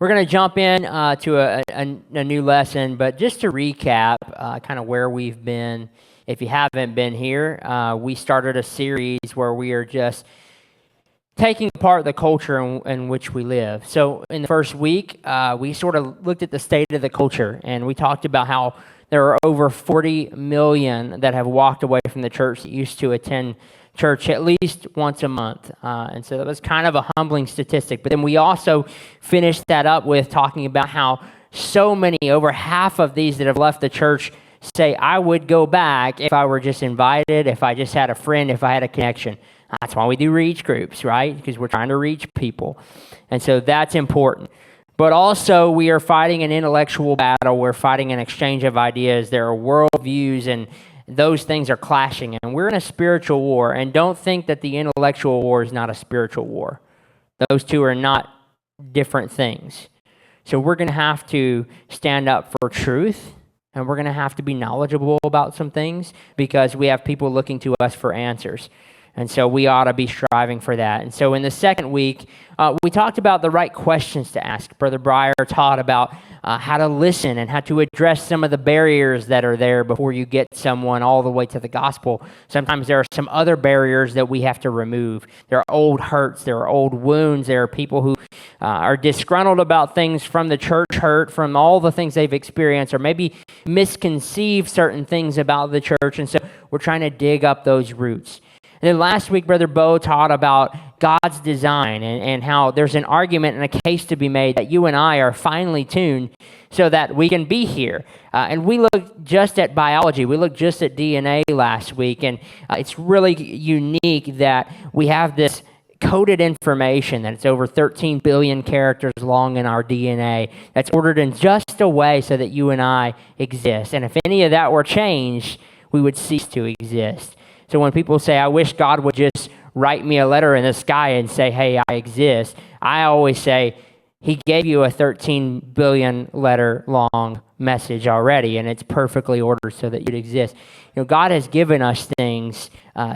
We're going to jump in to a new lesson, but just to recap kind of where we've been. If you haven't been here, we started a series where we are just taking apart the culture in which we live. So in the first week, we sort of looked at the state of the culture, and we talked about how there are over 40 million that have walked away from the church that used to attend church at least once a month. And so that was kind of a humbling statistic. But then we also finished that up with talking about how so many, over half of these that have left the church say, I would go back if I were just invited, if I just had a friend, if I had a connection. That's why we do reach groups, right? Because we're trying to reach people. And so that's important. But also we are fighting an intellectual battle. We're fighting an exchange of ideas. There are worldviews, and those things are clashing, and we're in a spiritual war. And don't think that the intellectual war is not a spiritual war. Those two are not different things. So we're going to have to stand up for truth, and we're going to have to be knowledgeable about some things because we have people looking to us for answers. And so we ought to be striving for that. And so in the second week, we talked about the right questions to ask. Brother Breyer taught about how to listen and how to address some of the barriers that are there before you get someone all the way to the gospel. Sometimes there are some other barriers that we have to remove. There are old hurts. There are old wounds. There are people who are disgruntled about things from the church hurt, from all the things they've experienced, or maybe misconceive certain things about the church. And so we're trying to dig up those roots. And then last week, Brother Bo taught about God's design and how there's an argument and a case to be made that you and I are finely tuned so that we can be here. And we looked just at biology. We looked just at DNA last week. And it's really unique that we have this coded information that it's over 13 billion characters long in our DNA that's ordered in just a way so that you and I exist. And if any of that were changed, we would cease to exist. So when people say, I wish God would just write me a letter in the sky and say, hey, I exist, I always say, he gave you a 13 billion letter long message already, and it's perfectly ordered so that you'd exist. You know, God has given us things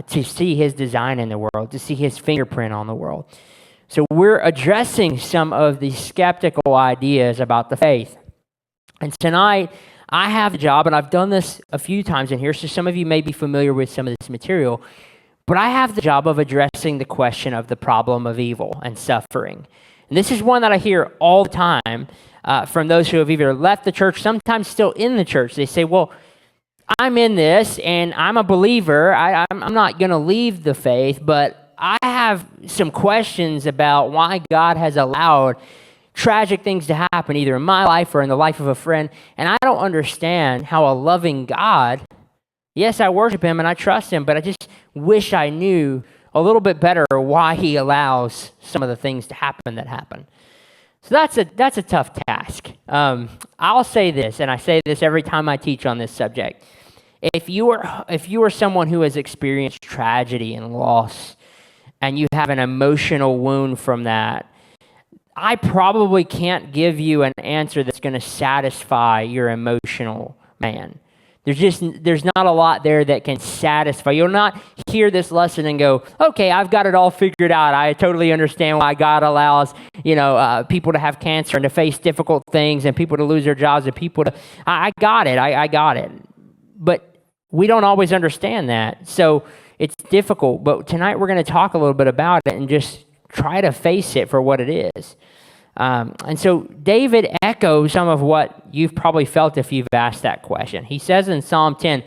to see his design in the world, to see his fingerprint on the world. So we're addressing some of the skeptical ideas about the faith. And tonight, I have the job, and I've done this a few times in here, so some of you may be familiar with some of this material, but I have the job of addressing the question of the problem of evil and suffering. And this is one that I hear all the time from those who have either left the church, sometimes still in the church. They say, well, I'm in this, and I'm a believer. I'm not going to leave the faith, but I have some questions about why God has allowed tragic things to happen either in my life or in the life of a friend, and I don't understand how a loving God, yes, I worship him and I trust him, but I just wish I knew a little bit better why he allows some of the things to happen that happen. So that's a tough task. I'll say this, and I say this every time I teach on this subject. If you are someone who has experienced tragedy and loss, and you have an emotional wound from that, I probably can't give you an answer that's going to satisfy your emotional man. There's not a lot there that can satisfy. You'll not hear this lesson and go, okay, I've got it all figured out. I totally understand why God allows, people to have cancer and to face difficult things and people to lose their jobs and people to, I got it. I got it. But we don't always understand that. So it's difficult. But tonight we're going to talk a little bit about it and just try to face it for what it is. And so David echoes some of what you've probably felt if you've asked that question. He says in Psalm 10,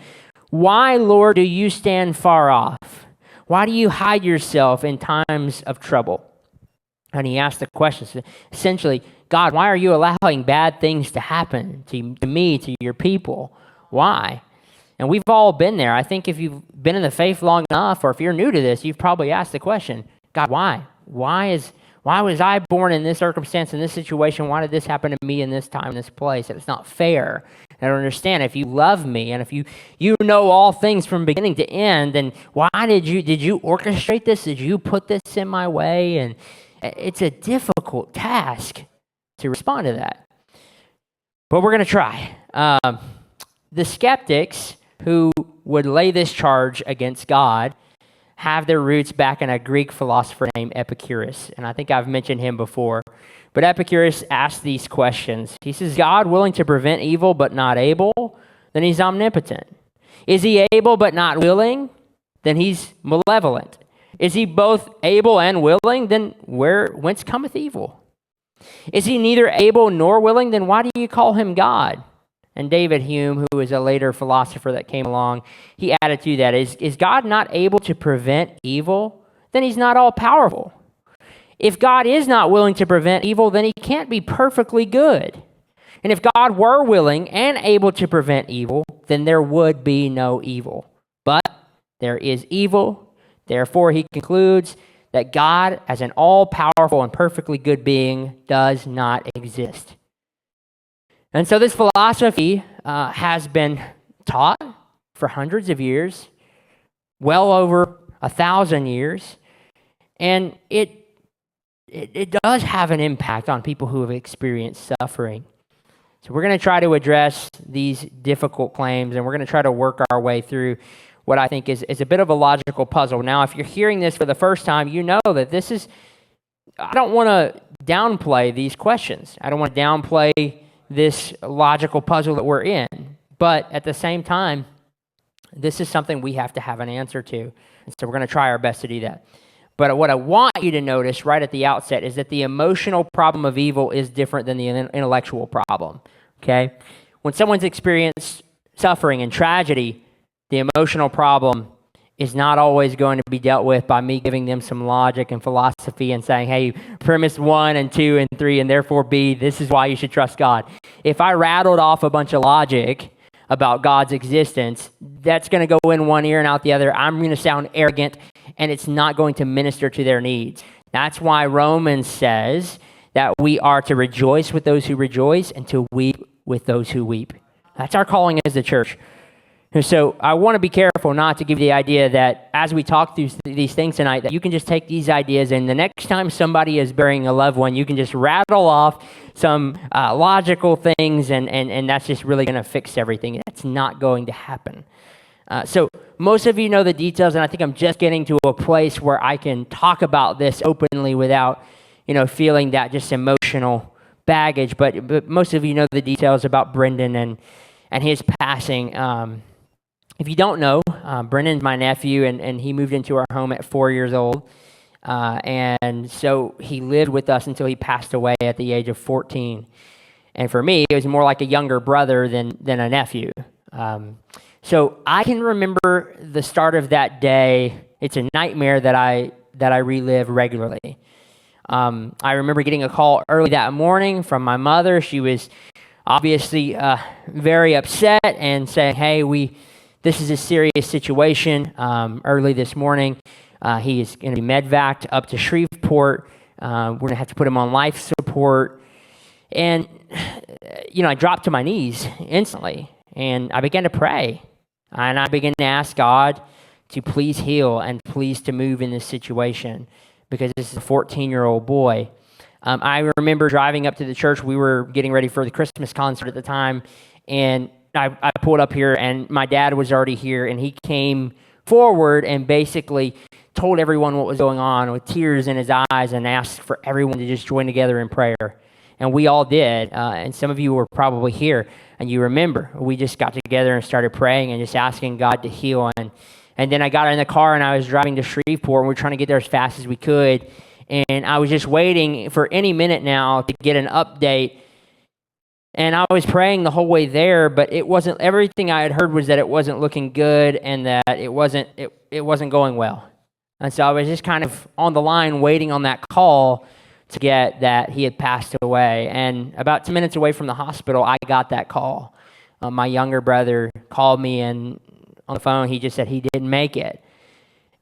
why, Lord, do you stand far off? Why do you hide yourself in times of trouble? And he asked the question, essentially, God, why are you allowing bad things to happen to me, to your people? Why? And we've all been there. I think if you've been in the faith long enough, or if you're new to this, you've probably asked the question, God, why? Why was I born in this circumstance, in this situation? Why did this happen to me in this time, this place? And it's not fair. I don't understand. If you love me and if you know all things from beginning to end, then why did you orchestrate this? Did you put this in my way? And it's a difficult task to respond to that. But we're going to try. The skeptics who would lay this charge against God have their roots back in a Greek philosopher named Epicurus, and I think I've mentioned him before. But Epicurus asked these questions. He says, God willing to prevent evil but not able? Then he's omnipotent. Is he able but not willing? Then he's malevolent. Is he both able and willing? Then whence cometh evil? Is he neither able nor willing? Then why do you call him God? And David Hume, who is a later philosopher that came along, he added to that, is God not able to prevent evil? Then he's not all powerful. If God is not willing to prevent evil, then he can't be perfectly good. And if God were willing and able to prevent evil, then there would be no evil. But there is evil. Therefore, he concludes that God, as an all-powerful and perfectly good being, does not exist. And so this philosophy has been taught for hundreds of years, well over 1,000 years, and it does have an impact on people who have experienced suffering. So we're going to try to address these difficult claims, and we're going to try to work our way through what I think is a bit of a logical puzzle. Now, if you're hearing this for the first time, you know that this is, I don't want to downplay these questions. I don't want to downplay this logical puzzle that we're in. But at the same time, this is something we have to have an answer to. And so we're going to try our best to do that. But what I want you to notice right at the outset is that the emotional problem of evil is different than the intellectual problem, okay? When someone's experienced suffering and tragedy, the emotional problem is not always going to be dealt with by me giving them some logic and philosophy and saying, hey, premise 1 and 2 and 3 and therefore B, this is why you should trust God. If I rattled off a bunch of logic about God's existence, that's going to go in one ear and out the other. I'm going to sound arrogant, and it's not going to minister to their needs. That's why Romans says that we are to rejoice with those who rejoice and to weep with those who weep. That's our calling as the church. And so I want to be careful not to give the idea that as we talk through these things tonight, that you can just take these ideas and the next time somebody is burying a loved one, you can just rattle off some logical things and that's just really going to fix everything. That's not going to happen. So most of you know the details, and I think I'm just getting to a place where I can talk about this openly without, feeling that just emotional baggage. But most of you know the details about Brendan and his passing. If you don't know, Brendan's my nephew, and he moved into our home at 4 years old. And so he lived with us until he passed away at the age of 14. And for me, it was more like a younger brother than a nephew. So I can remember the start of that day. It's a nightmare that I relive regularly. I remember getting a call early that morning from my mother. She was obviously very upset and saying, hey, this is a serious situation. Early this morning, he is going to be medvaced up to Shreveport. We're going to have to put him on life support. And, I dropped to my knees instantly, and I began to pray. And I began to ask God to please heal and please to move in this situation because this is a 14-year-old boy. I remember driving up to the church. We were getting ready for the Christmas concert at the time, and I pulled up here, and my dad was already here, and he came forward and basically told everyone what was going on with tears in his eyes and asked for everyone to just join together in prayer. And we all did, and some of you were probably here, and you remember. We just got together and started praying and just asking God to heal. And then I got in the car, and I was driving to Shreveport, and we were trying to get there as fast as we could. And I was just waiting for any minute now to get an update. And I was praying the whole way there, but it wasn't. Everything I had heard was that it wasn't looking good and that it wasn't going well. And so I was just kind of on the line waiting on that call to get that he had passed away. And about 2 minutes away from the hospital, I got that call. My younger brother called me, and on the phone, he just said he didn't make it.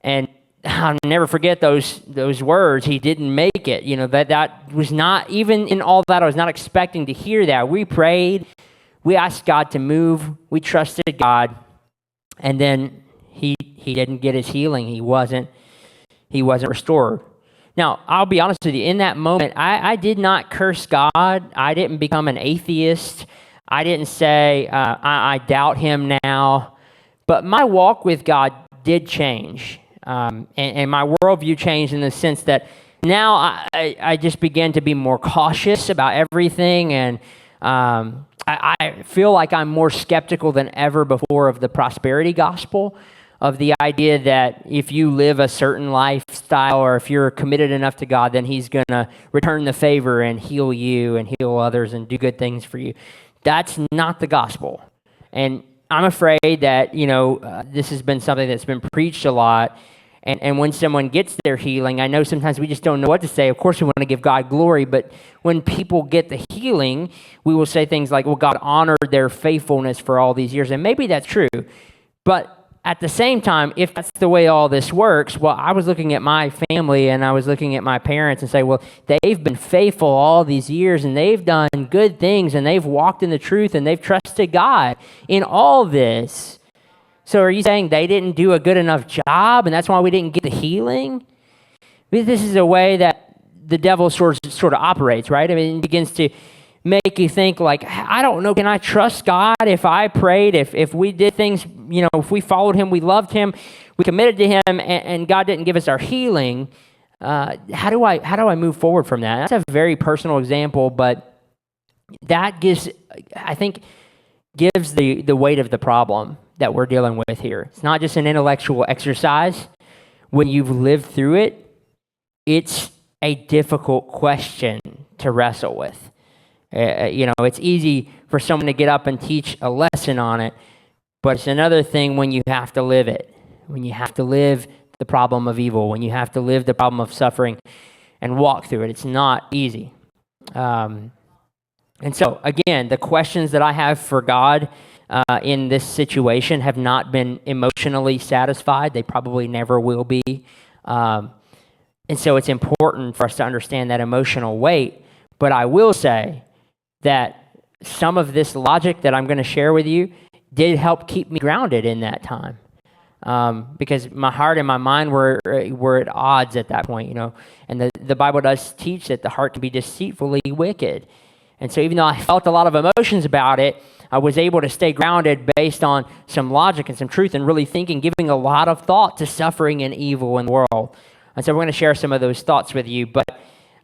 And I'll never forget those words. He didn't make it. That was not, even in all that, I was not expecting to hear that. We prayed. We asked God to move. We trusted God. And then he didn't get his healing. He wasn't restored. Now, I'll be honest with you. In that moment, I did not curse God. I didn't become an atheist. I didn't say, I doubt him now. But my walk with God did change. And my worldview changed in the sense that now I just began to be more cautious about everything, and I feel like I'm more skeptical than ever before of the prosperity gospel, of the idea that if you live a certain lifestyle or if you're committed enough to God, then he's going to return the favor and heal you and heal others and do good things for you. That's not the gospel. And I'm afraid that, this has been something that's been preached a lot. And when someone gets their healing, I know sometimes we just don't know what to say. Of course, we want to give God glory, but when people get the healing, we will say things like, well, God honored their faithfulness for all these years. And maybe that's true. But at the same time, if that's the way all this works, well, I was looking at my family and I was looking at my parents and say, well, they've been faithful all these years and they've done good things and they've walked in the truth and they've trusted God in all this. So are you saying they didn't do a good enough job and that's why we didn't get the healing? This is a way that the devil sort of operates, right? I mean, it begins to make you think like, I don't know, can I trust God if I prayed, if we did things, if we followed him, we loved him, we committed to him, and God didn't give us our healing, how do I move forward from that? That's a very personal example, but that gives the weight of the problem that we're dealing with here. It's not just an intellectual exercise. When you've lived through it, it's a difficult question to wrestle with. It's easy for someone to get up and teach a lesson on it, but it's another thing when you have to live it, when you have to live the problem of evil, when you have to live the problem of suffering and walk through it. It's not easy. And so, again, the questions that I have for God in this situation have not been emotionally satisfied. They probably never will be. And so it's important for us to understand that emotional weight. But I will say that some of this logic that I'm going to share with you did help keep me grounded in that time. Because my heart and my mind were at odds at that point, And the Bible does teach that the heart can be deceitfully wicked. And so even though I felt a lot of emotions about it, I was able to stay grounded based on some logic and some truth and really thinking, giving a lot of thought to suffering and evil in the world. And so we're going to share some of those thoughts with you, but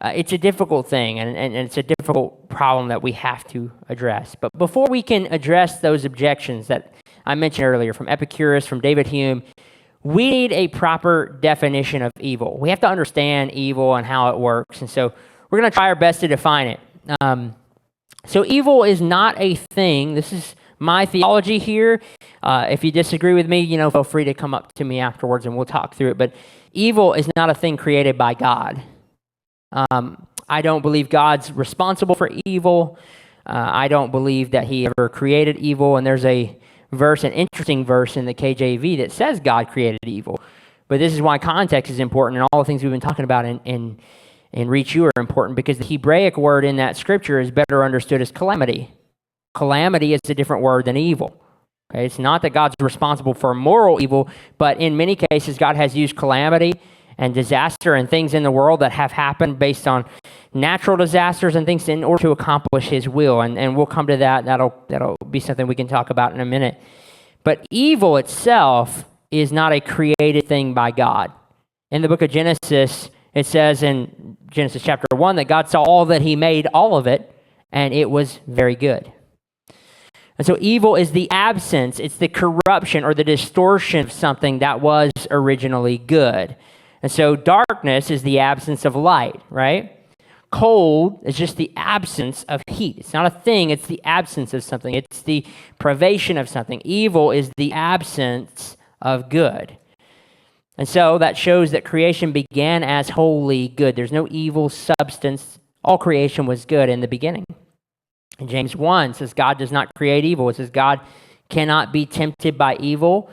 it's a difficult thing, and it's a difficult problem that we have to address. But before we can address those objections that I mentioned earlier from Epicurus, from David Hume, we need a proper definition of evil. We have to understand evil and how it works, and so we're going to try our best to define it. So evil is not a thing. This is my theology here. If you disagree with me, feel free to come up to me afterwards and we'll talk through it. But evil is not a thing created by God. I don't believe God's responsible for evil. I don't believe that he ever created evil. And there's an interesting verse in the KJV that says God created evil. But this is why context is important, and all the things we've been talking about in Reach You are important, because the Hebraic word in that scripture is better understood as calamity. Calamity is a different word than evil. Okay, it's not that God's responsible for moral evil, but in many cases, God has used calamity and disaster and things in the world that have happened based on natural disasters and things in order to accomplish his will. And we'll come to that. That'll be something we can talk about in a minute. But evil itself is not a created thing by God. In the book of Genesis, it says in Genesis chapter 1 that God saw all that he made, all of it, and it was very good. And so evil is the absence, it's the corruption or the distortion of something that was originally good. And so darkness is the absence of light, right? Cold is just the absence of heat. It's not a thing, it's the absence of something. It's the privation of something. Evil is the absence of good. And so that shows that creation began as wholly good. There's no evil substance. All creation was good in the beginning. And James 1 says God does not create evil. It says God cannot be tempted by evil,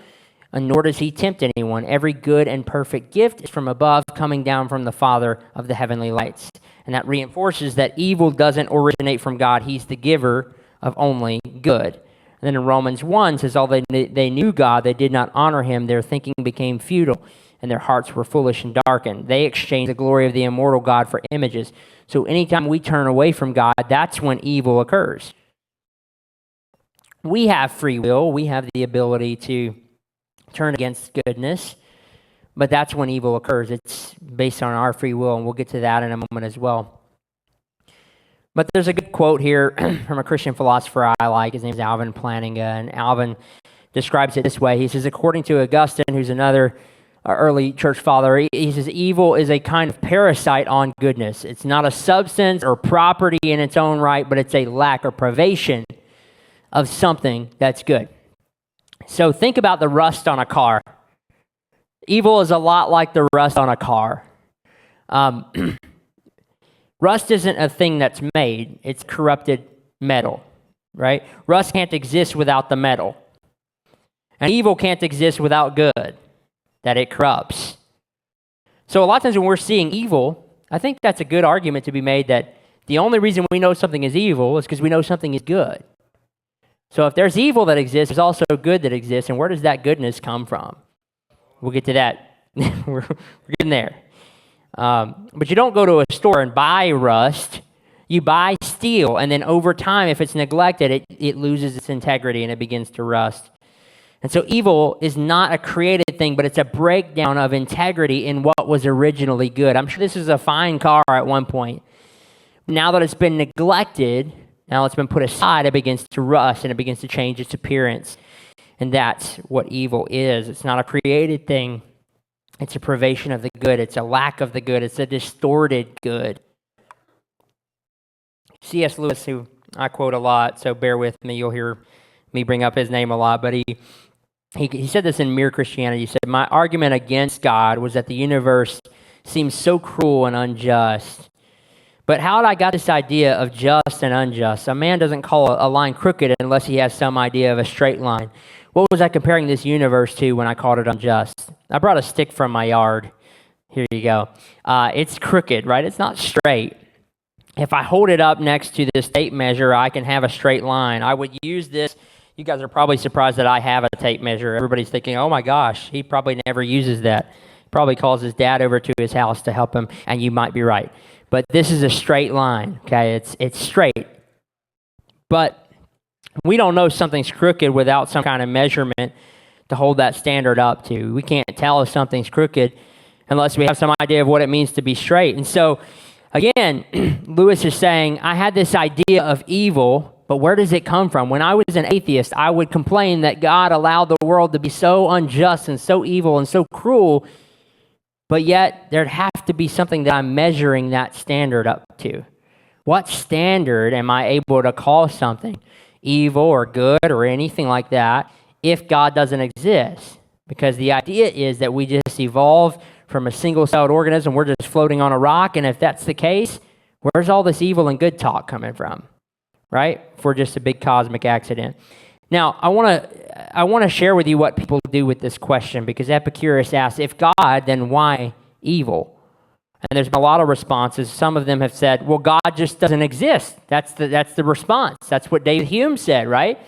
and nor does he tempt anyone. Every good and perfect gift is from above, coming down from the Father of the heavenly lights. And that reinforces that evil doesn't originate from God. He's the giver of only good. And then in Romans 1 says, although they knew God, they did not honor him. Their thinking became futile, and their hearts were foolish and darkened. They exchanged the glory of the immortal God for images. So anytime we turn away from God, that's when evil occurs. We have free will. We have the ability to turn against goodness. but that's when evil occurs. It's based on our free will, and we'll get to that in a moment as well. But there's a good quote here from a Christian philosopher I like. His name is Alvin Plantinga, and Alvin describes it this way. He says, according to Augustine, who's another early church father, he says, evil is a kind of parasite on goodness. It's not a substance or property in its own right, but it's a lack or privation of something that's good. So think about the rust on a car. Evil is a lot like the rust on a car. Rust isn't a thing that's made. It's corrupted metal, right? Rust can't exist without the metal. And evil can't exist without good, that it corrupts. So a lot of times when we're seeing evil, I think that's a good argument to be made that the only reason we know something is evil is because we know something is good. So if there's evil that exists, there's also good that exists. And where does that goodness come from? We'll get to that. We're getting there. But you don't go to a store and buy rust. You buy steel, and then over time, if it's neglected, it loses its integrity and it begins to rust. And so evil is not a created thing, but it's a breakdown of integrity in what was originally good. I'm sure this is a fine car at one point. Now that it's been neglected, now it's been put aside, it begins to rust and it begins to change its appearance. And that's what evil is. It's not a created thing. It's a privation of the good. It's a lack of the good. It's a distorted good. C.S. Lewis, who I quote a lot, so bear with me. You'll hear me bring up his name a lot, but he said this in Mere Christianity. He said, my argument against God was that the universe seems so cruel and unjust. But how had I got this idea of just and unjust? A man doesn't call a line crooked unless he has some idea of a straight line. What was I comparing this universe to when I called it unjust? I brought a stick from my yard. Here you go. It's crooked, right? It's not straight. If I hold it up next to this tape measure, I can have a straight line. I would use this. You guys are probably surprised that I have a tape measure. Everybody's thinking, oh my gosh, he probably never uses that. Probably calls his dad over to his house to help him, and you might be right. But this is a straight line, okay? It's straight. But we don't know something's crooked without some kind of measurement to hold that standard up to. We can't tell if something's crooked unless we have some idea of what it means to be straight. And so, again, Lewis is saying, I had this idea of evil, but where does it come from? When I was an atheist, I would complain that God allowed the world to be so unjust and so evil and so cruel, but yet there'd have to be something that I'm measuring that standard up to. What standard am I able to call something evil or good or anything like that if God doesn't exist? Because the idea is that we just evolved from a single-celled organism. We're just floating on a rock, and if that's the case, where's all this evil and good talk coming from, right? If we're just a big cosmic accident. Now, I want to share with you what people do with this question, because Epicurus asks, if God, then why evil? And there's been a lot of responses. Some of them have said, well, God just doesn't exist. That's the response. That's what David Hume said, right?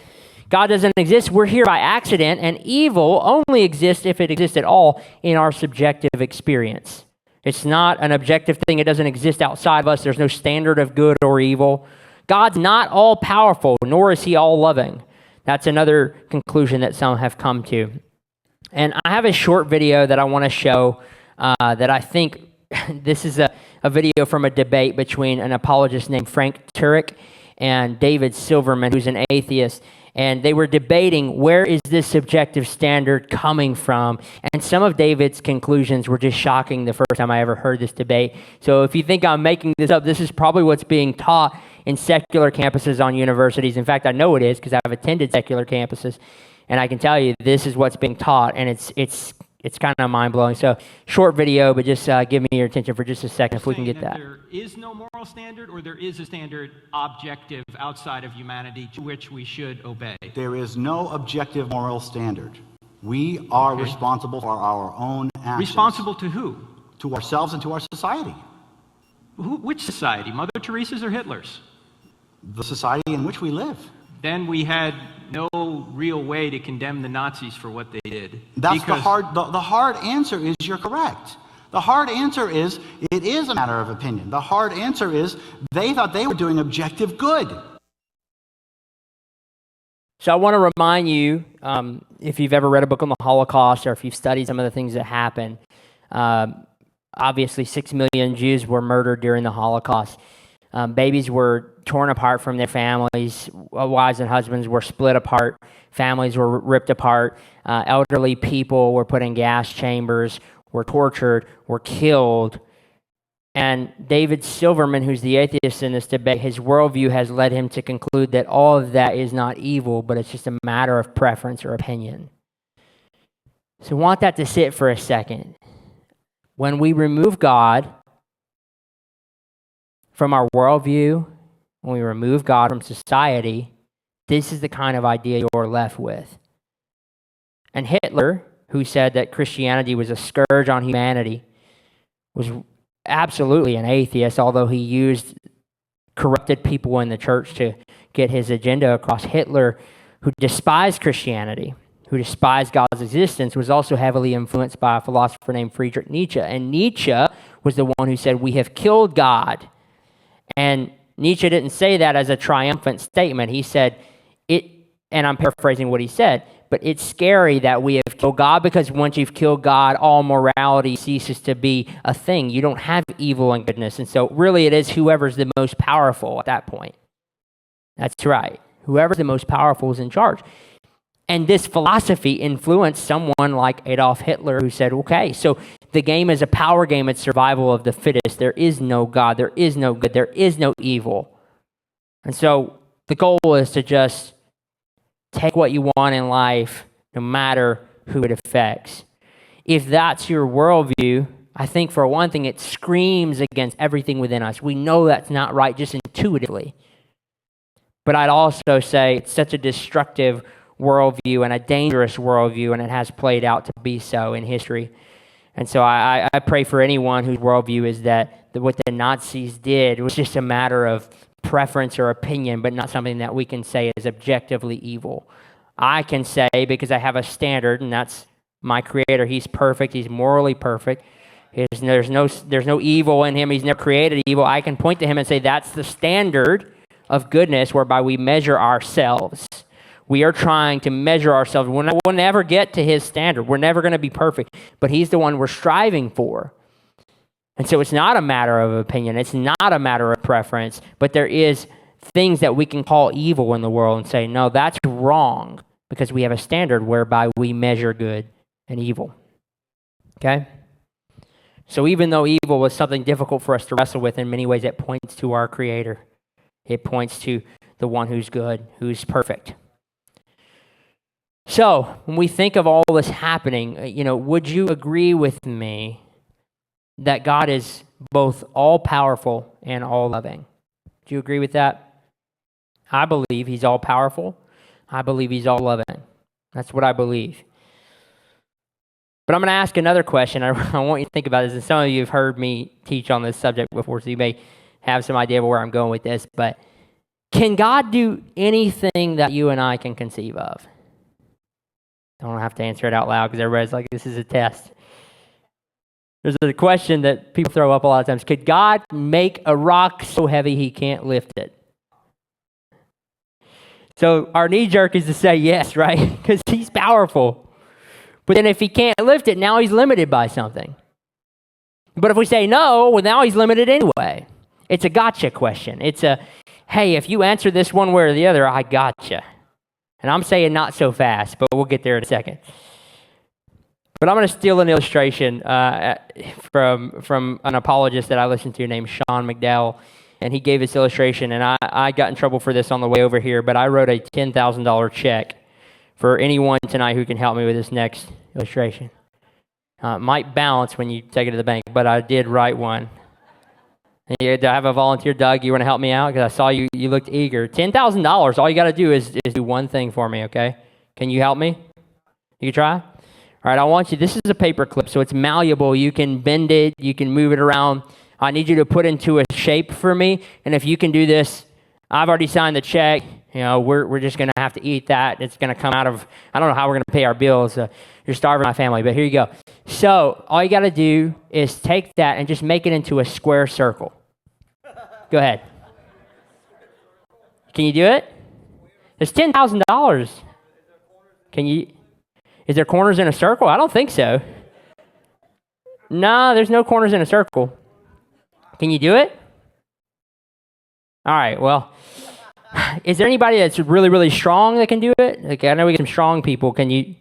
God doesn't exist. We're here by accident, and evil only exists, if it exists at all, in our subjective experience. It's not an objective thing. It doesn't exist outside of us. There's no standard of good or evil. God's not all-powerful, nor is he all-loving. That's another conclusion that some have come to. And I have a short video that I want to show that I think this is a video from a debate between an apologist named Frank Turek and David Silverman, who's an atheist. And they were debating, where is this subjective standard coming from? And some of David's conclusions were just shocking the first time I ever heard this debate. So if you think I'm making this up, this is probably what's being taught in secular campuses on universities. In fact, I know it is because I've attended secular campuses. And I can tell you this is what's being taught, and it's kind of mind-blowing. So short video, but just give me your attention for just a second if we can get that. There is no moral standard, or there is a standard objective outside of humanity to which we should obey? There is no objective moral standard. We are responsible for our own actions. Responsible to who? To ourselves and to our society. Which society? Mother Teresa's or Hitler's? The society in which we live. Then we had no real way to condemn the Nazis for what they did. That's the hard answer is you're correct. The hard answer is it is a matter of opinion. The hard answer is they thought they were doing objective good. So I want to remind you, if you've ever read a book on the Holocaust or if you've studied some of the things that happened, Obviously, 6 million Jews were murdered during the Holocaust. Babies were torn apart from their families. Wives and husbands were split apart. Families were ripped apart. Elderly people were put in gas chambers, were tortured, were killed. And David Silverman, who's the atheist in this debate, his worldview has led him to conclude that all of that is not evil, but it's just a matter of preference or opinion. So I want that to sit for a second. When we remove God from our worldview, when we remove God from society, this is the kind of idea you're left with. And Hitler, who said that Christianity was a scourge on humanity, was absolutely an atheist, although he used corrupted people in the church to get his agenda across. Hitler, who despised Christianity, who despised God's existence, was also heavily influenced by a philosopher named Friedrich Nietzsche. And Nietzsche was the one who said, "We have killed God." And Nietzsche didn't say that as a triumphant statement. He said, and I'm paraphrasing what he said, but it's scary that we have killed God, because once you've killed God, all morality ceases to be a thing. You don't have evil and goodness. And so really it is whoever's the most powerful at that point. That's right. Whoever's the most powerful is in charge. And this philosophy influenced someone like Adolf Hitler, who said, okay, so the game is a power game. It's survival of the fittest. There is no God. There is no good. There is no evil. And so the goal is to just take what you want in life, no matter who it affects. If that's your worldview, I think for one thing, it screams against everything within us. We know that's not right just intuitively. But I'd also say it's such a destructive worldview and a dangerous worldview, and it has played out to be so in history. And so I pray for anyone whose worldview is that what the Nazis did was just a matter of preference or opinion, but not something that we can say is objectively evil. I can say, because I have a standard, and that's my Creator. He's perfect. He's morally perfect. There's no evil in him. He's never created evil. I can point to him and say that's the standard of goodness whereby we measure ourselves. We are trying to measure ourselves. We'll never get to his standard. We're never going to be perfect, but he's the one we're striving for. And so it's not a matter of opinion. It's not a matter of preference, but there is things that we can call evil in the world and say, no, that's wrong, because we have a standard whereby we measure good and evil. Okay? So even though evil was something difficult for us to wrestle with, in many ways it points to our Creator. It points to the one who's good, who's perfect. So when we think of all this happening, would you agree with me that God is both all-powerful and all-loving? Do you agree with that? I believe he's all-powerful. I believe he's all-loving. That's what I believe. But I'm going to ask another question. I want you to think about this. And some of you have heard me teach on this subject before, so you may have some idea of where I'm going with this. But can God do anything that you and I can conceive of? I don't have to answer it out loud because everybody's like, this is a test. There's a question that people throw up a lot of times. Could God make a rock so heavy he can't lift it? So our knee jerk is to say yes, right? Because he's powerful. But then if he can't lift it, now he's limited by something. But if we say no, well, now he's limited anyway. It's a gotcha question. It's a, hey, if you answer this one way or the other, I gotcha. And I'm saying not so fast, but we'll get there in a second. But I'm going to steal an illustration from an apologist that I listened to named Sean McDowell, and he gave this illustration, and I got in trouble for this on the way over here, but I wrote a $10,000 check for anyone tonight who can help me with this next illustration. It might bounce when you take it to the bank, but I did write one. Do I have a volunteer, Doug? You want to help me out? Because I saw you looked eager. $10,000, all you got to do is do one thing for me, okay? Can you help me? You try? All right, I want you, this is a paper clip, so it's malleable. You can bend it, you can move it around. I need you to put into a shape for me, and if you can do this, I've already signed the check. We're just going to have to eat that. It's going to come out of, I don't know how we're going to pay our bills. You're starving my family, but here you go. So all you got to do is take that and just make it into a square circle. Go ahead. Can you do it? It's $10,000. Is there corners in a circle? I don't think so. No, there's no corners in a circle. Can you do it? All right, well, is there anybody that's really, really strong that can do it? Like, I know we get some strong people. Can you?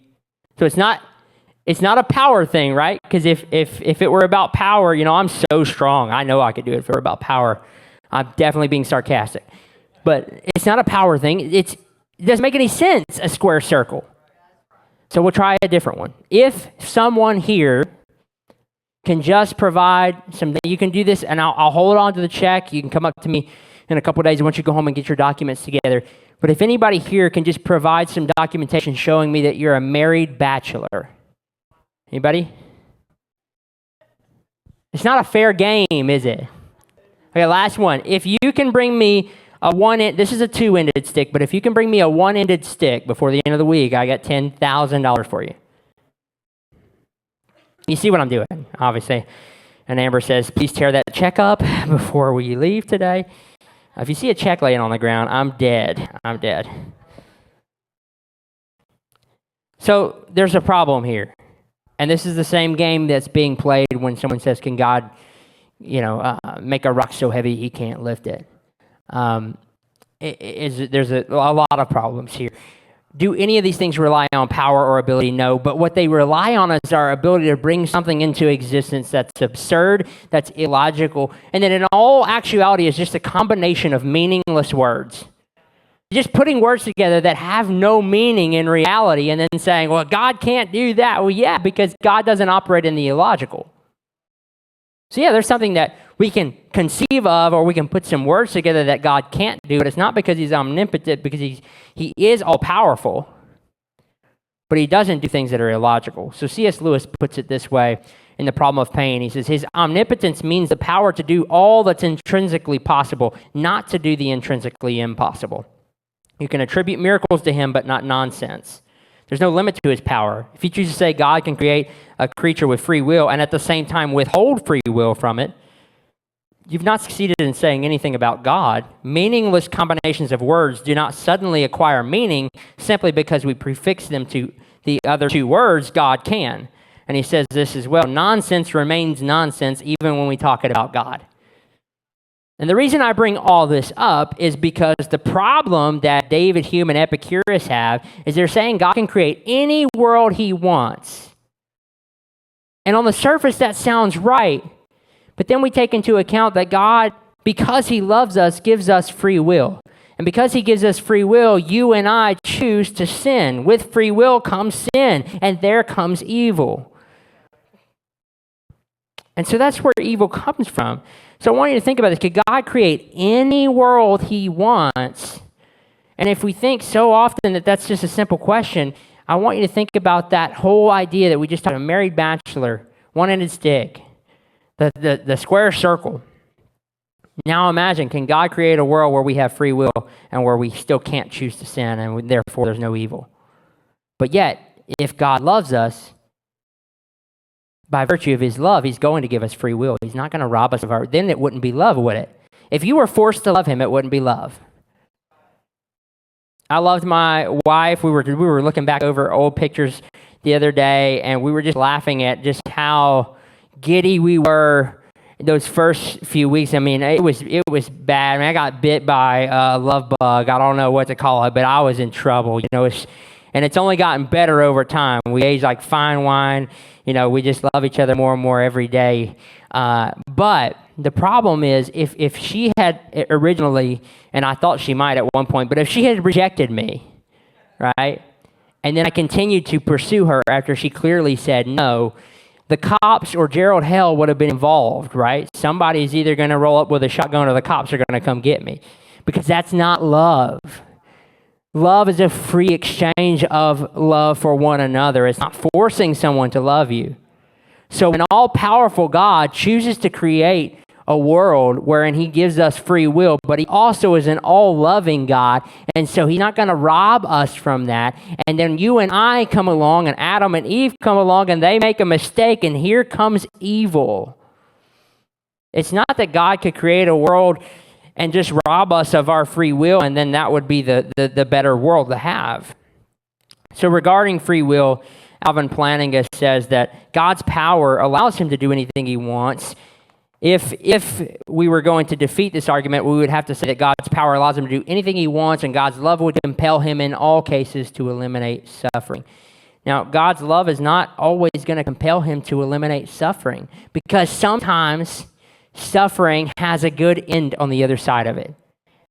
So it's not a power thing, right? Because if it were about power, I'm so strong. I know I could do it if it were about power. I'm definitely being sarcastic. But it's not a power thing. It doesn't make any sense, a square circle. So we'll try a different one. If someone here can just provide some, you can do this, and I'll hold on to the check. You can come up to me in a couple of days once you go home and get your documents together. But if anybody here can just provide some documentation showing me that you're a married bachelor. Anybody? It's not a fair game, is it? Okay, last one. If you can bring me this is a two-ended stick, but if you can bring me a one-ended stick before the end of the week, I got $10,000 for you. You see what I'm doing, obviously. And Amber says, please tear that check up before we leave today. If you see a check laying on the ground, I'm dead. I'm dead. So there's a problem here. And this is the same game that's being played when someone says, can God, make a rock so heavy he can't lift it? There's a lot of problems here. Do any of these things rely on power or ability? No, but what they rely on is our ability to bring something into existence that's absurd, that's illogical, and that in all actuality is just a combination of meaningless words. Just putting words together that have no meaning in reality and then saying, well, God can't do that. Well, yeah, because God doesn't operate in the illogical. So yeah, there's something that we can conceive of, or we can put some words together that God can't do, but it's not because he's omnipotent, because he is all-powerful, but he doesn't do things that are illogical. So C.S. Lewis puts it this way in The Problem of Pain. He says, his omnipotence means the power to do all that's intrinsically possible, not to do the intrinsically impossible. You can attribute miracles to him, but not nonsense. There's no limit to his power. If you choose to say God can create a creature with free will and at the same time withhold free will from it, you've not succeeded in saying anything about God. Meaningless combinations of words do not suddenly acquire meaning simply because we prefix them to the other two words, God can. And he says this as well, nonsense remains nonsense even when we talk about God. And the reason I bring all this up is because the problem that David Hume and Epicurus have is they're saying God can create any world he wants. And on the surface, that sounds right. But then we take into account that God, because he loves us, gives us free will. And because he gives us free will, you and I choose to sin. With free will comes sin, and there comes evil. And so that's where evil comes from. So I want you to think about this. Could God create any world he wants? And if we think so often that that's just a simple question, I want you to think about that whole idea that we just talked about, a married bachelor, one-ended stick, the square circle. Now imagine, can God create a world where we have free will and where we still can't choose to sin and therefore there's no evil? But yet, if God loves us, by virtue of his love, he's going to give us free will. He's not going to rob us of our... Then it wouldn't be love, would it? If you were forced to love him, it wouldn't be love. I loved my wife. We were looking back over old pictures the other day, and we were just laughing at just how giddy we were those first few weeks. I mean, it was bad. I mean, I got bit by a love bug. I don't know what to call it, but I was in trouble. And it's only gotten better over time. We age like fine wine. We just love each other more and more every day. But the problem is, if she had originally, and I thought she might at one point, but if she had rejected me, right, and then I continued to pursue her after she clearly said no, the cops or Gerald Hell would have been involved, right? Somebody's either going to roll up with a shotgun or the cops are going to come get me, because that's not love. Love is a free exchange of love for one another. It's not forcing someone to love you. So an all-powerful God chooses to create a world wherein he gives us free will, but he also is an all-loving God, and so he's not going to rob us from that. And then you and I come along, and Adam and Eve come along, and they make a mistake, and here comes evil. It's not that God could create a world and just rob us of our free will, and then that would be the better world to have. So regarding free will, Alvin Plantinga says that God's power allows him to do anything he wants. If we were going to defeat this argument, we would have to say that God's power allows him to do anything he wants, and God's love would compel him in all cases to eliminate suffering. Now, God's love is not always going to compel him to eliminate suffering, because sometimes suffering has a good end on the other side of it.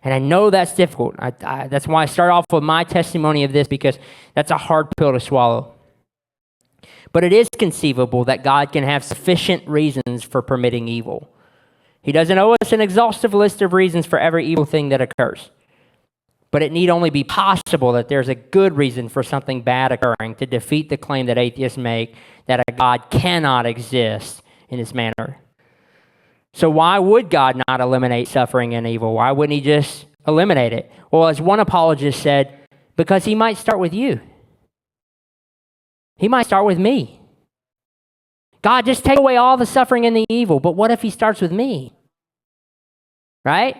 And I know that's difficult. That's why I start off with my testimony of this, because that's a hard pill to swallow. But it is conceivable that God can have sufficient reasons for permitting evil. He doesn't owe us an exhaustive list of reasons for every evil thing that occurs. But it need only be possible that there's a good reason for something bad occurring to defeat the claim that atheists make that a God cannot exist in this manner. So why would God not eliminate suffering and evil? Why wouldn't he just eliminate it? Well, as one apologist said, because he might start with you. He might start with me. God, just take away all the suffering and the evil. But what if he starts with me? Right?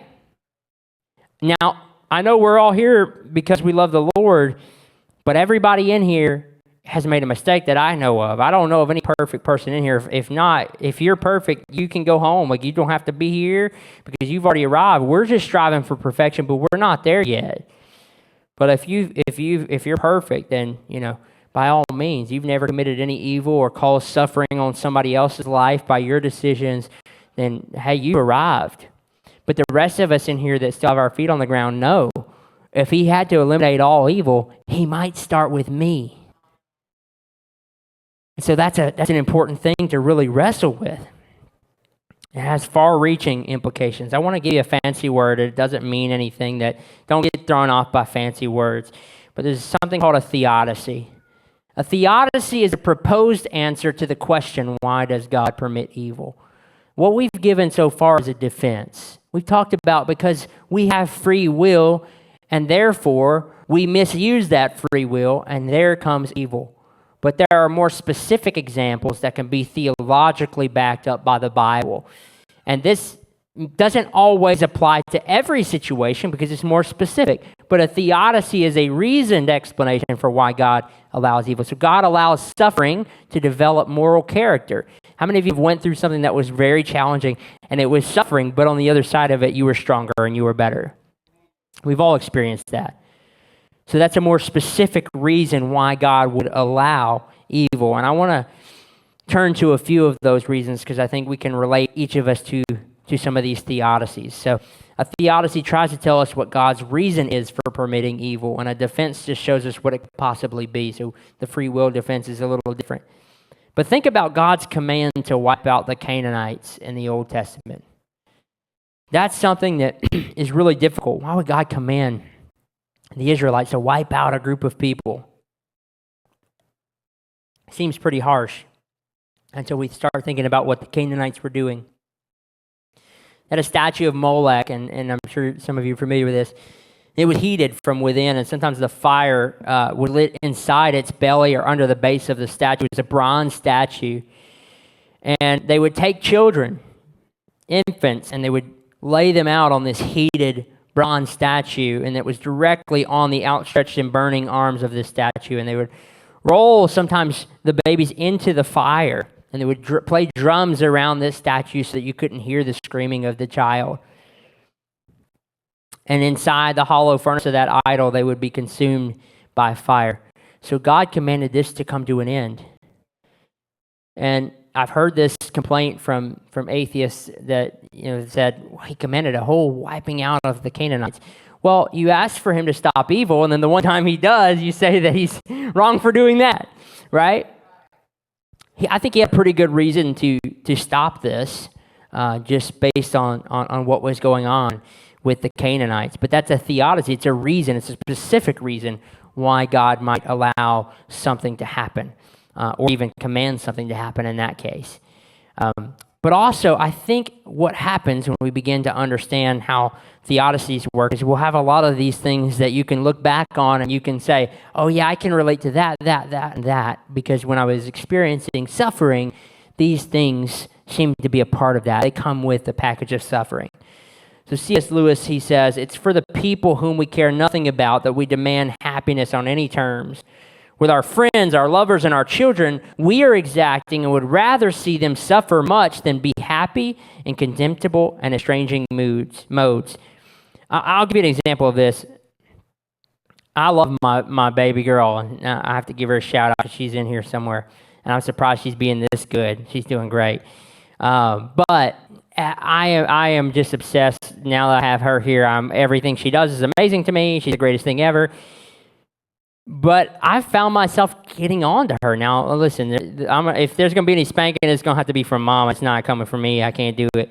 Now, I know we're all here because we love the Lord, but everybody in here has made a mistake that I know of. I don't know of any perfect person in here. If not, if you're perfect, you can go home. Like, you don't have to be here because you've already arrived. We're just striving for perfection, but we're not there yet. But if you're perfect, then, by all means, you've never committed any evil or caused suffering on somebody else's life by your decisions, then, hey, you arrived. But the rest of us in here that still have our feet on the ground know, if he had to eliminate all evil, he might start with me. And so that's an important thing to really wrestle with. It has far-reaching implications. I want to give you a fancy word. It doesn't mean anything. Don't get thrown off by fancy words. But there's something called a theodicy. A theodicy is a proposed answer to the question, why does God permit evil? What we've given so far is a defense. We've talked about because we have free will, and therefore we misuse that free will, and there comes evil. But there are more specific examples that can be theologically backed up by the Bible. And this doesn't always apply to every situation because it's more specific. But a theodicy is a reasoned explanation for why God allows evil. So God allows suffering to develop moral character. How many of you went through something that was very challenging and it was suffering, but on the other side of it, you were stronger and you were better? We've all experienced that. So that's a more specific reason why God would allow evil. And I want to turn to a few of those reasons because I think we can relate each of us to some of these theodicies. So a theodicy tries to tell us what God's reason is for permitting evil, and a defense just shows us what it could possibly be. So the free will defense is a little different. But think about God's command to wipe out the Canaanites in the Old Testament. That's something that is really difficult. Why would God command the Israelites to wipe out a group of people? Seems pretty harsh until we start thinking about what the Canaanites were doing. They had a statue of Molech, and I'm sure some of you are familiar with this. It was heated from within, and sometimes the fire would lit inside its belly or under the base of the statue. It was a bronze statue. And they would take children, infants, and they would lay them out on this heated bronze statue, and it was directly on the outstretched and burning arms of this statue. And they would roll sometimes the babies into the fire, and they would play drums around this statue so that you couldn't hear the screaming of the child. And inside the hollow furnace of that idol, they would be consumed by fire. So God commanded this to come to an end. And I've heard this complaint from atheists that said, well, he commanded a whole wiping out of the Canaanites. Well, you ask for him to stop evil, and then the one time he does, you say that he's wrong for doing that, right? I think he had pretty good reason to stop this, just based on what was going on with the Canaanites. But that's a theodicy. It's a reason. It's a specific reason why God might allow something to happen, or even command something to happen in that case. But also, I think what happens when we begin to understand how theodicies work is we'll have a lot of these things that you can look back on and you can say, oh yeah, I can relate to that, and that, because when I was experiencing suffering, these things seem to be a part of that. They come with the package of suffering. So C.S. Lewis, he says, it's for the people whom we care nothing about that we demand happiness on any terms. With our friends, our lovers, and our children, we are exacting and would rather see them suffer much than be happy in contemptible and estranging modes. I'll give you an example of this. I love my baby girl, and I have to give her a shout out because she's in here somewhere, and I'm surprised she's being this good. She's doing great. But I am just obsessed now that I have her here. Everything she does is amazing to me. She's the greatest thing ever. But I found myself getting on to her. Now, listen, if there's going to be any spanking, it's going to have to be from Mom. It's not coming from me. I can't do it.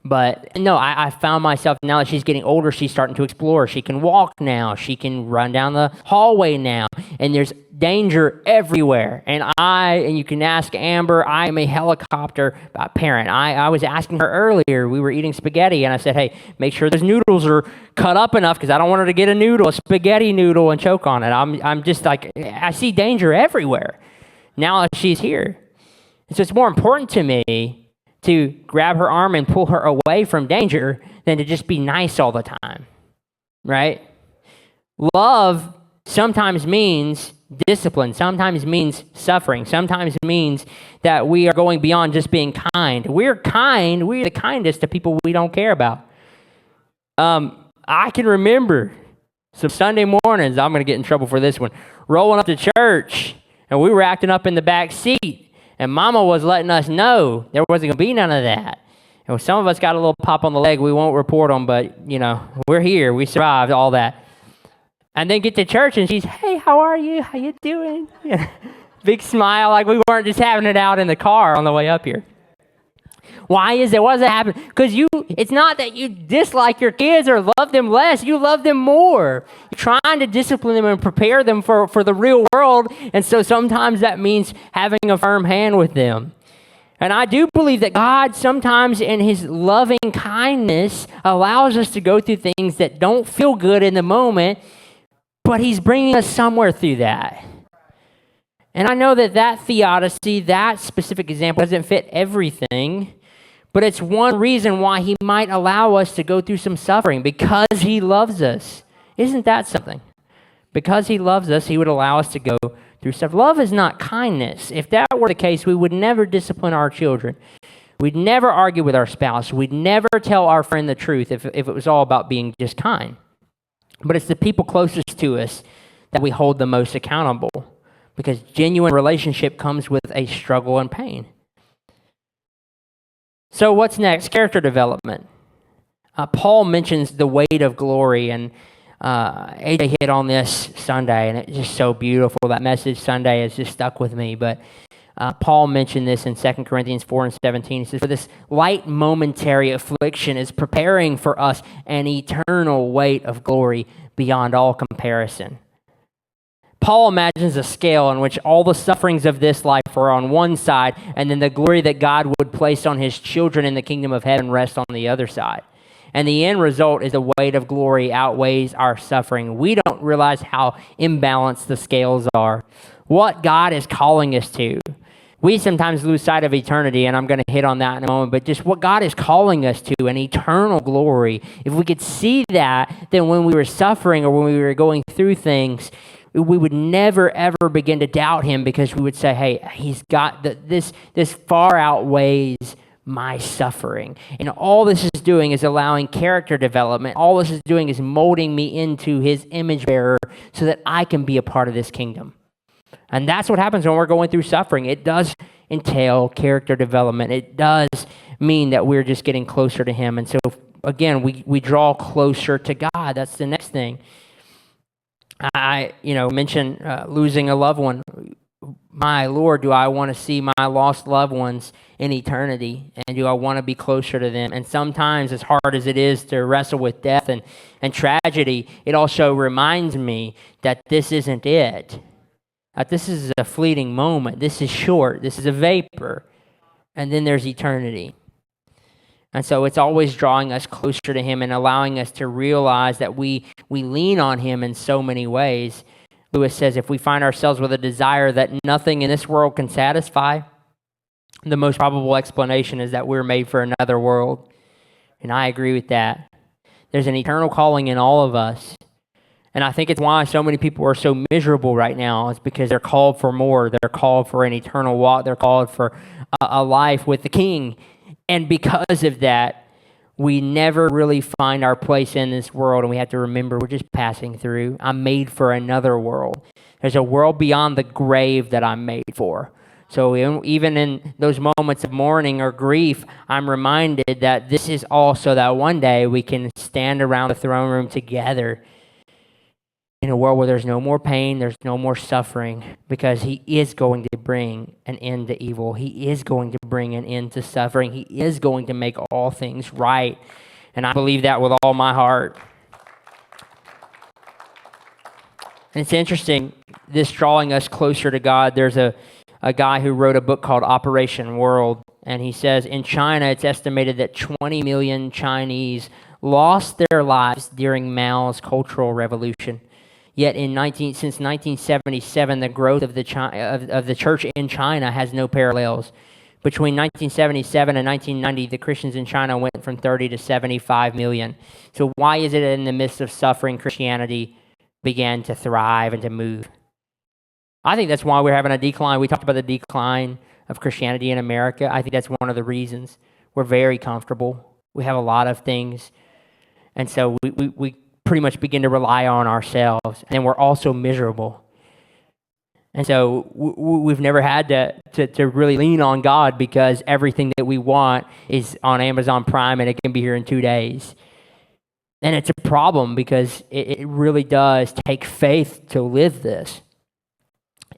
But no, I found myself, now that she's getting older, she's starting to explore. She can walk now. She can run down the hallway now. And there's danger everywhere. And you can ask Amber, I am a helicopter parent. I was asking her earlier, we were eating spaghetti, and I said, hey, make sure those noodles are cut up enough because I don't want her to get a spaghetti noodle, and choke on it. I'm just like, I see danger everywhere now that she's here. And so it's more important to me to grab her arm and pull her away from danger than to just be nice all the time, right? Love sometimes means discipline, sometimes means suffering, sometimes means that we are going beyond just being kind. We're kind, we're the kindest to people we don't care about. I can remember some Sunday mornings, I'm going to get in trouble for this one, rolling up to church, and we were acting up in the back seat. And Mama was letting us know there wasn't going to be none of that. And some of us got a little pop on the leg. We won't report them, but, we're here. We survived all that. And then get to church, and she's, hey, how are you? How you doing? Big smile, like we weren't just having it out in the car on the way up here. Why is it? What does it happen? Because it's not that you dislike your kids or love them less. You love them more. You're trying to discipline them and prepare them for the real world. And so sometimes that means having a firm hand with them. And I do believe that God sometimes in his loving kindness allows us to go through things that don't feel good in the moment, but he's bringing us somewhere through that. And I know that theodicy, that specific example doesn't fit everything, but it's one reason why he might allow us to go through some suffering, because he loves us. Isn't that something? Because he loves us, he would allow us to go through stuff. Love is not kindness. If that were the case, we would never discipline our children. We'd never argue with our spouse. We'd never tell our friend the truth if it was all about being just kind. But it's the people closest to us that we hold the most accountable, because genuine relationship comes with a struggle and pain. So what's next? Character development. Paul mentions the weight of glory, and AJ hit on this Sunday, and it's just so beautiful. That message Sunday has just stuck with me. But Paul mentioned this in 2 Corinthians 4 and 17. He says, for this light momentary affliction is preparing for us an eternal weight of glory beyond all comparison. Paul imagines a scale in which all the sufferings of this life are on one side, and then the glory that God would place on his children in the kingdom of heaven rests on the other side. And the end result is the weight of glory outweighs our suffering. We don't realize how imbalanced the scales are. What God is calling us to. We sometimes lose sight of eternity, and I'm going to hit on that in a moment, but just what God is calling us to, an eternal glory. If we could see that, then when we were suffering or when we were going through things, we would never, ever begin to doubt him, because we would say, hey, he's got this far outweighs my suffering. And all this is doing is allowing character development. All this is doing is molding me into his image bearer so that I can be a part of this kingdom. And that's what happens when we're going through suffering. It does entail character development. It does mean that we're just getting closer to him. And so, again, we draw closer to God. That's the next thing. I mentioned losing a loved one. My Lord, do I want to see my lost loved ones in eternity? And do I want to be closer to them? And sometimes, as hard as it is to wrestle with death and tragedy, it also reminds me that this isn't it. That this is a fleeting moment. This is short. This is a vapor. And then there's eternity. And so it's always drawing us closer to him and allowing us to realize that we lean on him in so many ways. Lewis says, if we find ourselves with a desire that nothing in this world can satisfy, the most probable explanation is that we're made for another world. And I agree with that. There's an eternal calling in all of us. And I think it's why so many people are so miserable right now, is because they're called for more. They're called for an eternal walk. They're called for a life with the King. And because of that, we never really find our place in this world, and we have to remember we're just passing through. I'm made for another world. There's a world beyond the grave that I'm made for. So even in those moments of mourning or grief, I'm reminded that this is also that one day we can stand around the throne room together in a world where there's no more pain, there's no more suffering, because he is going to bring an end to evil. He is going to bring an end to suffering. He is going to make all things right. And I believe that with all my heart. And it's interesting, this drawing us closer to God. There's a guy who wrote a book called Operation World, and he says in China, it's estimated that 20 million Chinese lost their lives during Mao's Cultural Revolution. Yet since 1977, the growth of the church in China has no parallels. Between 1977 and 1990, the Christians in China went from 30 to 75 million. So why is it in the midst of suffering, Christianity began to thrive and to move? I think that's why we're having a decline. We talked about the decline of Christianity in America. I think that's one of the reasons. We're very comfortable. We have a lot of things. And so we pretty much begin to rely on ourselves. And we're also miserable. And so we've never had to really lean on God, because everything that we want is on Amazon Prime and it can be here in 2 days. And it's a problem, because it really does take faith to live this.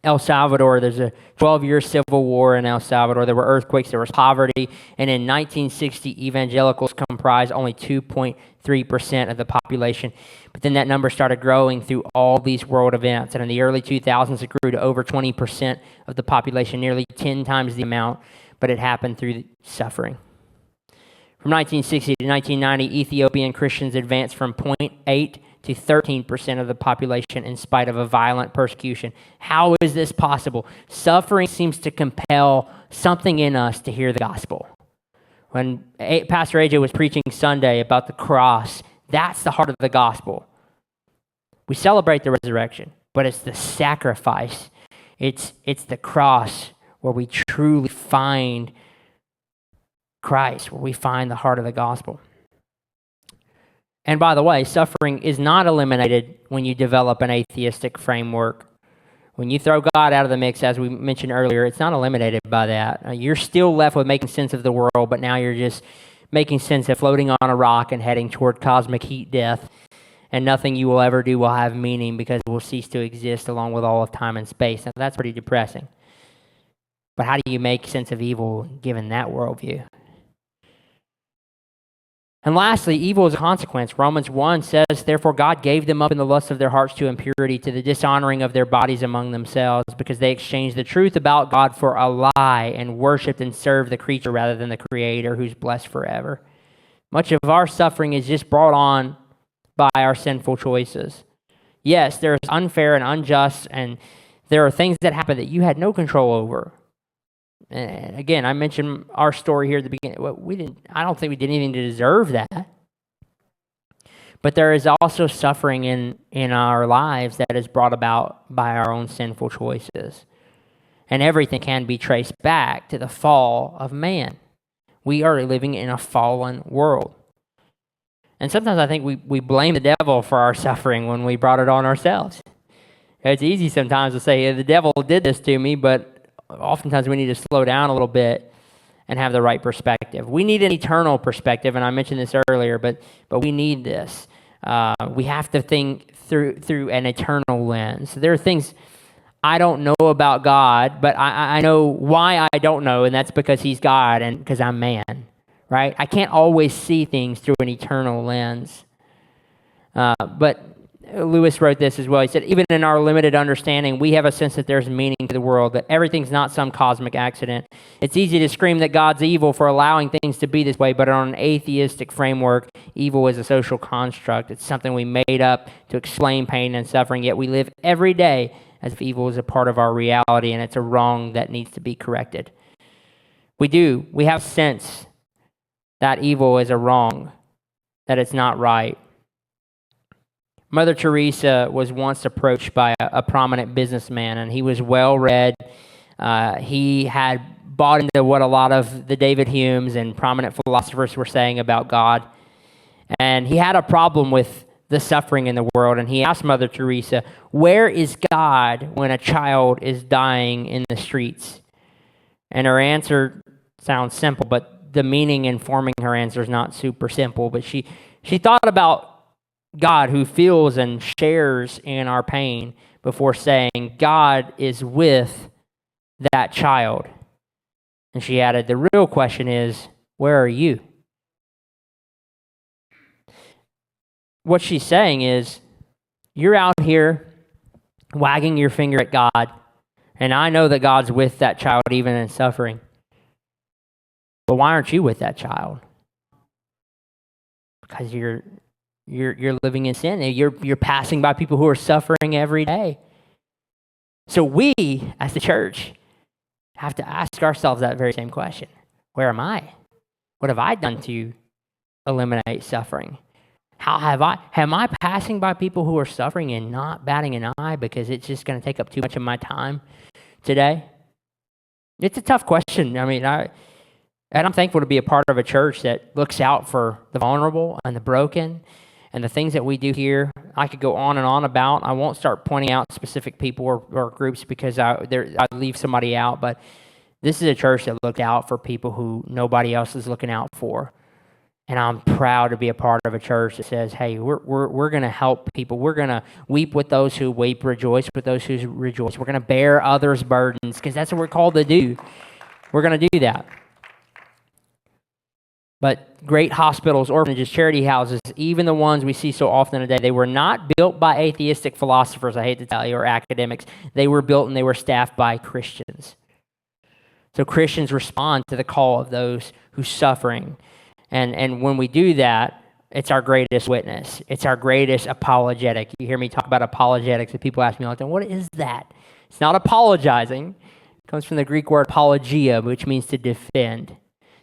El Salvador, there's a 12-year civil war in El Salvador. There were earthquakes, there was poverty, and in 1960, evangelicals comprised only 2.3% of the population. But then that number started growing through all these world events, and in the early 2000s, it grew to over 20% of the population, nearly 10 times the amount, but it happened through suffering. From 1960 to 1990, Ethiopian Christians advanced from 0.8 to 13% of the population in spite of a violent persecution. How is this possible? Suffering seems to compel something in us to hear the gospel. When Pastor AJ was preaching Sunday about the cross, that's the heart of the gospel. We celebrate the resurrection, but it's the sacrifice. It's the cross where we truly find Christ, where we find the heart of the gospel. And by the way, suffering is not eliminated when you develop an atheistic framework. When you throw God out of the mix, as we mentioned earlier, it's not eliminated by that. You're still left with making sense of the world, but now you're just making sense of floating on a rock and heading toward cosmic heat death. And nothing you will ever do will have meaning, because it will cease to exist along with all of time and space. Now, that's pretty depressing. But how do you make sense of evil given that worldview? And lastly, evil is a consequence. Romans 1 says, therefore God gave them up in the lust of their hearts to impurity, to the dishonoring of their bodies among themselves, because they exchanged the truth about God for a lie and worshipped and served the creature rather than the Creator, who's blessed forever. Much of our suffering is just brought on by our sinful choices. Yes, there's unfair and unjust, and there are things that happen that you had no control over. And again, I mentioned our story here at the beginning. Well, I don't think we did anything to deserve that. But there is also suffering in our lives that is brought about by our own sinful choices. And everything can be traced back to the fall of man. We are living in a fallen world. And sometimes I think we blame the devil for our suffering when we brought it on ourselves. It's easy sometimes to say, the devil did this to me, but oftentimes we need to slow down a little bit and have the right perspective. We need an eternal perspective, and I mentioned this earlier, but we need this. We have to think through an eternal lens. There are things I don't know about God, but I know why I don't know, and that's because he's God and because I'm man, right? I can't always see things through an eternal lens. But Lewis wrote this as well. He said, even in our limited understanding, we have a sense that there's meaning to the world, that everything's not some cosmic accident. It's easy to scream that God's evil for allowing things to be this way, but on an atheistic framework, evil is a social construct. It's something we made up to explain pain and suffering, yet we live every day as if evil is a part of our reality, and it's a wrong that needs to be corrected. We have sense that evil is a wrong, that it's not right. Mother Teresa was once approached by a prominent businessman, and he was well-read. He had bought into what a lot of the David Humes and prominent philosophers were saying about God. And he had a problem with the suffering in the world, and he asked Mother Teresa, where is God when a child is dying in the streets? And her answer sounds simple, but the meaning informing her answer is not super simple. But she thought about God who feels and shares in our pain before saying, God is with that child. And she added, the real question is, where are you? What she's saying is, you're out here wagging your finger at God, and I know that God's with that child even in suffering. But why aren't you with that child? Because you're living in sin. You're passing by people who are suffering every day. So we, as the church, have to ask ourselves that very same question. Where am I? What have I done to eliminate suffering? Am I passing by people who are suffering and not batting an eye because it's just going to take up too much of my time today? It's a tough question. I mean, I'm thankful to be a part of a church that looks out for the vulnerable and the broken and the things that we do here. I could go on and on about. I won't start pointing out specific people or groups because I leave somebody out, but this is a church that looks out for people who nobody else is looking out for. And I'm proud to be a part of a church that says, hey, we're going to help people. We're going to weep with those who weep, rejoice with those who rejoice. We're going to bear others' burdens because that's what we're called to do. We're going to do that. But great hospitals, orphanages, charity houses, even the ones we see so often today, they were not built by atheistic philosophers, I hate to tell you, or academics. They were built and they were staffed by Christians. So Christians respond to the call of those who's suffering. And when we do that, it's our greatest witness. It's our greatest apologetic. You hear me talk about apologetics, and people ask me all the time, what is that? It's not apologizing. It comes from the Greek word apologia, which means to defend.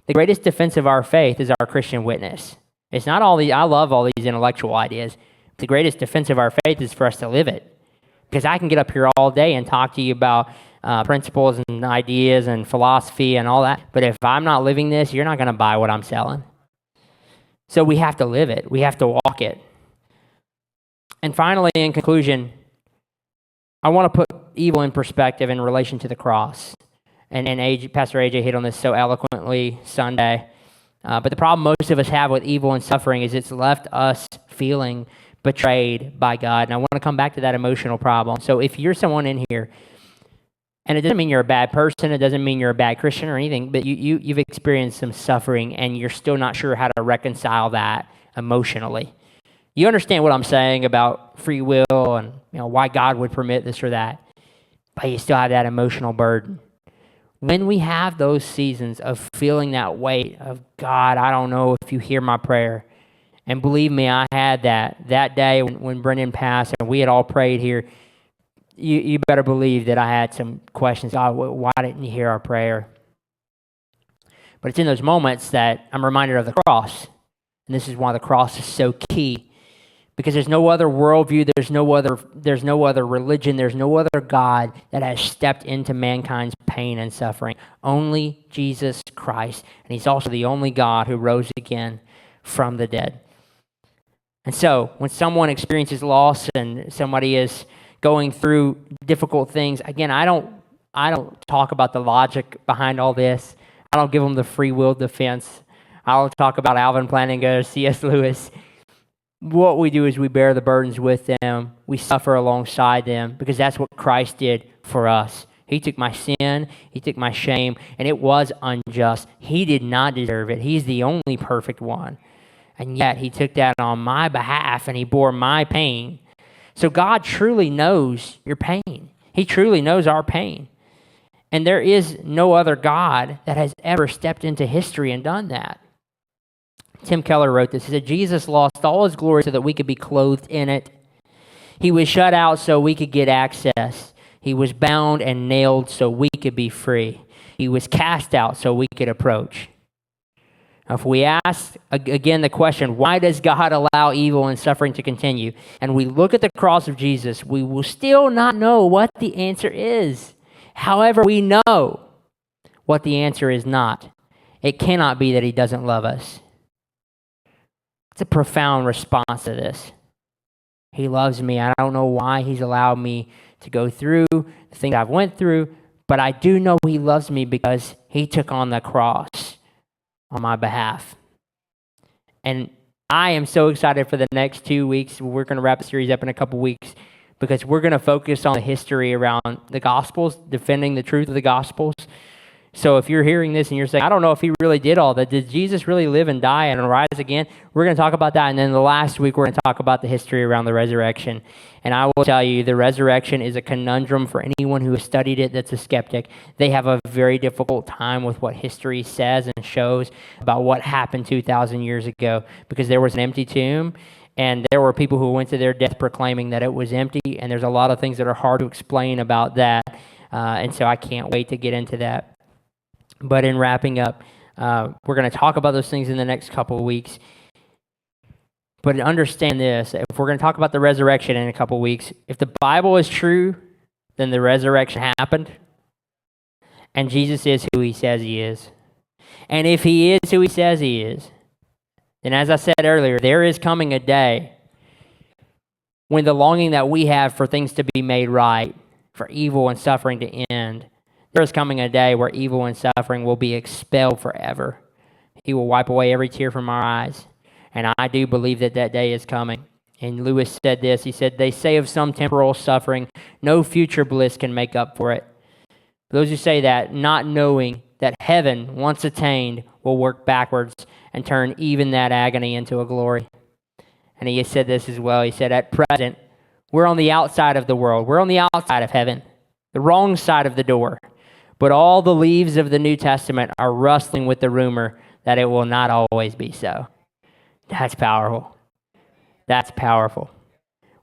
The greatest defense of our faith is our Christian witness. It's not all these, I love all these intellectual ideas. The greatest defense of our faith is for us to live it. Because I can get up here all day and talk to you about principles and ideas and philosophy and all that. But if I'm not living this, you're not going to buy what I'm selling. So we have to live it. We have to walk it. And finally, in conclusion, I want to put evil in perspective in relation to the cross. And Pastor AJ hit on this so eloquently Sunday. But the problem most of us have with evil and suffering is it's left us feeling betrayed by God. And I want to come back to that emotional problem. So if you're someone in here, and it doesn't mean you're a bad person, it doesn't mean you're a bad Christian or anything, but you've experienced some suffering and you're still not sure how to reconcile that emotionally. You understand what I'm saying about free will and why God would permit this or that, but you still have that emotional burden. When we have those seasons of feeling that weight of, God, I don't know if you hear my prayer, and believe me, I had that day when Brendan passed and we had all prayed here. You better believe that I had some questions. God, why didn't you hear our prayer? But it's in those moments that I'm reminded of the cross. And this is why the cross is so key. Because there's no other worldview, there's no other religion, there's no other God that has stepped into mankind's pain and suffering. Only Jesus Christ. And he's also the only God who rose again from the dead. And so when someone experiences loss and somebody is going through difficult things, again, I don't talk about the logic behind all this. I don't give them the free will defense. I don't talk about Alvin Plantinga or C.S. Lewis. What we do is we bear the burdens with them. We suffer alongside them because that's what Christ did for us. He took my sin, he took my shame, and it was unjust. He did not deserve it. He's the only perfect one. And yet he took that on my behalf and he bore my pain. So God truly knows your pain. He truly knows our pain. And there is no other God that has ever stepped into history and done that. Tim Keller wrote this. He said, Jesus lost all his glory so that we could be clothed in it. He was shut out so we could get access. He was bound and nailed so we could be free. He was cast out so we could approach. If we ask again the question, why does God allow evil and suffering to continue? And we look at the cross of Jesus, we will still not know what the answer is. However, we know what the answer is not. It cannot be that he doesn't love us. It's a profound response to this. He loves me. I don't know why he's allowed me to go through the things I've went through, but I do know he loves me because he took on the cross on my behalf. And I am so excited for the next 2 weeks. We're going to wrap the series up in a couple weeks because we're going to focus on the history around the Gospels, defending the truth of the Gospels. So if you're hearing this and you're saying, I don't know if he really did all that, did Jesus really live and die and rise again? We're going to talk about that. And then the last week, we're going to talk about the history around the resurrection. And I will tell you, the resurrection is a conundrum for anyone who has studied it that's a skeptic. They have a very difficult time with what history says and shows about what happened 2,000 years ago, because there was an empty tomb, and there were people who went to their death proclaiming that it was empty, and there's a lot of things that are hard to explain about that. And so I can't wait to get into that. But in wrapping up, we're going to talk about those things in the next couple of weeks. But understand this, if we're going to talk about the resurrection in a couple of weeks, if the Bible is true, then the resurrection happened. And Jesus is who he says he is. And if he is who he says he is, then as I said earlier, there is coming a day when the longing that we have for things to be made right, for evil and suffering to end, there is coming a day where evil and suffering will be expelled forever. He will wipe away every tear from our eyes. And I do believe that that day is coming. And Lewis said this, he said, they say of some temporal suffering, no future bliss can make up for it. Those who say that, not knowing that heaven, once attained, will work backwards and turn even that agony into a glory. And he said this as well. He said, at present, we're on the outside of the world. We're on the outside of heaven, the wrong side of the door. But all the leaves of the New Testament are rustling with the rumor that it will not always be so. That's powerful. That's powerful.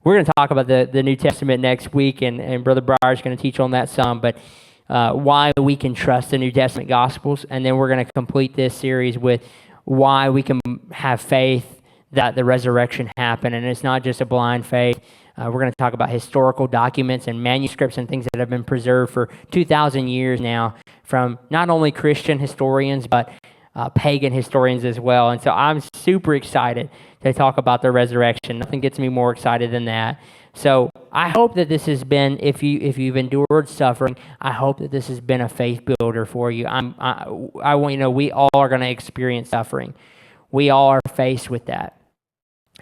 We're going to talk about the New Testament next week, and Brother Briar is going to teach on that some, but why we can trust the New Testament Gospels. And then we're going to complete this series with why we can have faith that the resurrection happened. And it's not just a blind faith. We're going to talk about historical documents and manuscripts and things that have been preserved for 2,000 years now from not only Christian historians, but pagan historians as well. And so I'm super excited to talk about the resurrection. Nothing gets me more excited than that. So I hope that this has been, if you've endured suffering, I hope that this has been a faith builder for you. I want you to know we all are going to experience suffering. We all are faced with that.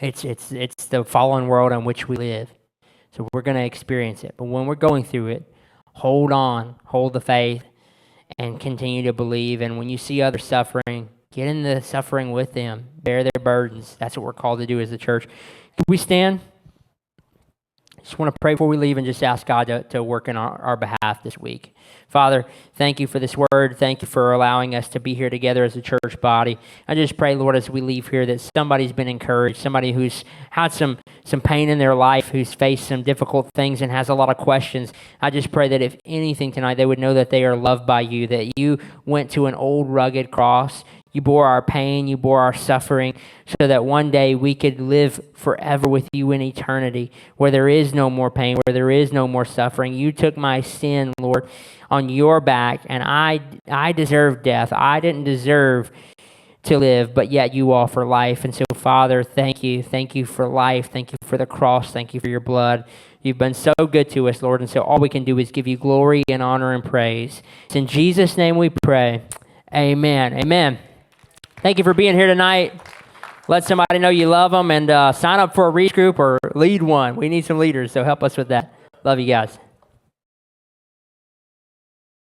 It's the fallen world in which we live. So we're going to experience it. But when we're going through it, hold on, hold the faith, and continue to believe. And when you see others suffering, get in the suffering with them. Bear their burdens. That's what we're called to do as a church. Can we stand? Just want to pray before we leave and just ask God to work in our behalf this week. Father, thank you for this word. Thank you for allowing us to be here together as a church body. I just pray, Lord, as we leave here that somebody's been encouraged, somebody who's had some pain in their life, who's faced some difficult things and has a lot of questions. I just pray that if anything tonight, they would know that they are loved by you, that you went to an old rugged cross. You bore our pain, you bore our suffering, so that one day we could live forever with you in eternity, where there is no more pain, where there is no more suffering. You took my sin, Lord, on your back, and I deserve death. I didn't deserve to live, but yet you offer life. And so, Father, thank you. Thank you for life. Thank you for the cross. Thank you for your blood. You've been so good to us, Lord, and so all we can do is give you glory and honor and praise. It's in Jesus' name we pray. Amen. Amen. Thank you for being here tonight. Let somebody know you love them, and sign up for a reach group or lead one. We need some leaders, so help us with that. Love you guys.